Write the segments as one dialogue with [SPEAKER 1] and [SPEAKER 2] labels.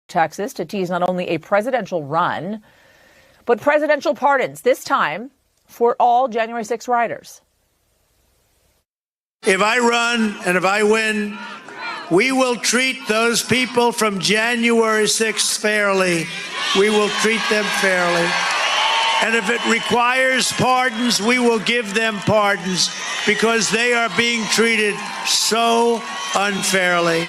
[SPEAKER 1] Texas to tease not only a presidential run, but presidential pardons, this time for all January 6 rioters.
[SPEAKER 2] If I run and if I win, we will treat those people from January 6th fairly. We will treat them fairly. And if it requires pardons, we will give them pardons because they are being treated so unfairly.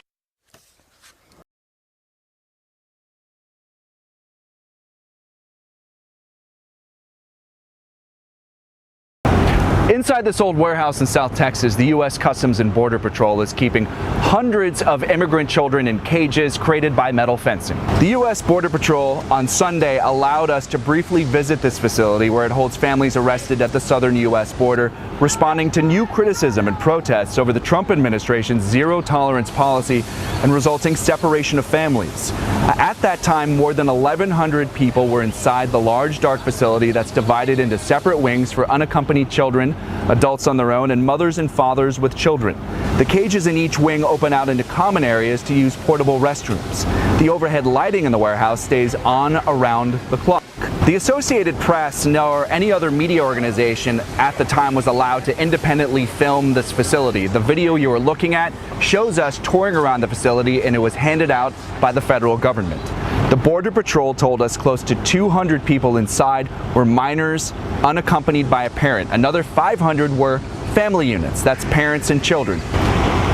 [SPEAKER 3] Inside this old warehouse in South Texas, the U.S. Customs and Border Patrol is keeping hundreds of immigrant children in cages created by metal fencing. The U.S. Border Patrol on Sunday allowed us to briefly visit this facility where it holds families arrested at the southern U.S. border, responding to new criticism and protests over the Trump administration's zero-tolerance policy and resulting separation of families. At that time, more than 1,100 people were inside the large, dark facility that's divided into separate wings for unaccompanied children, adults on their own, and mothers and fathers with children. The cages in each wing open out into common areas to use portable restrooms. The overhead lighting in the warehouse stays on around the clock. The Associated Press, nor any other media organization at the time, was allowed to independently film this facility. The video you are looking at shows us touring around the facility, and it was handed out by the federal government. The Border Patrol told us close to 200 people inside were minors unaccompanied by a parent. Another 500 were family units, that's parents and children.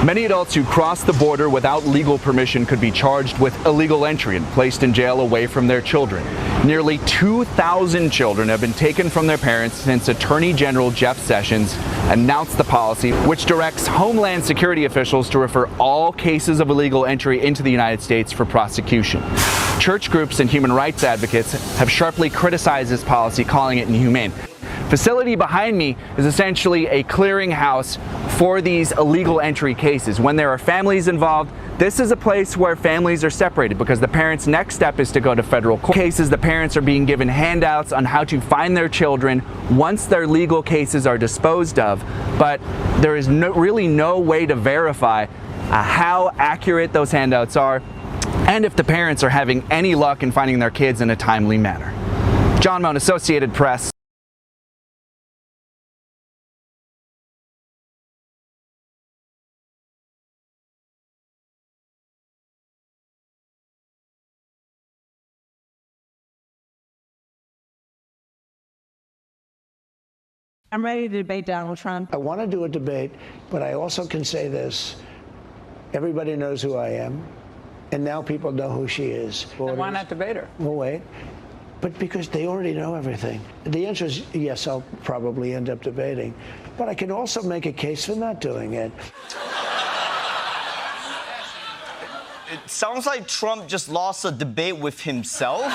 [SPEAKER 3] Many adults who crossed the border without legal permission could be charged with illegal entry and placed in jail away from their children. Nearly 2,000 children have been taken from their parents since Attorney General Jeff Sessions announced the policy, which directs Homeland Security officials to refer all cases of illegal entry into the United States for prosecution. Church groups and human rights advocates have sharply criticized this policy, calling it inhumane. Facility behind me is essentially a clearinghouse for these illegal entry cases. When there are families involved, this is a place where families are separated because the parents' next step is to go to federal court. Cases, the parents are being given handouts on how to find their children once their legal cases are disposed of, but there is really no way to verify how accurate those handouts are and if the parents are having any luck in finding their kids in a timely manner. John Moan, Associated Press.
[SPEAKER 4] I'm ready to debate Donald Trump.
[SPEAKER 2] I want to do a debate, but I also can say this. Everybody knows who I am, and now people know who she is.
[SPEAKER 4] Then why not debate her?
[SPEAKER 2] Well, wait. But because they already know everything. The answer is yes, I'll probably end up debating. But I can also make a case for not doing it.
[SPEAKER 5] It sounds like Trump just lost a debate with himself.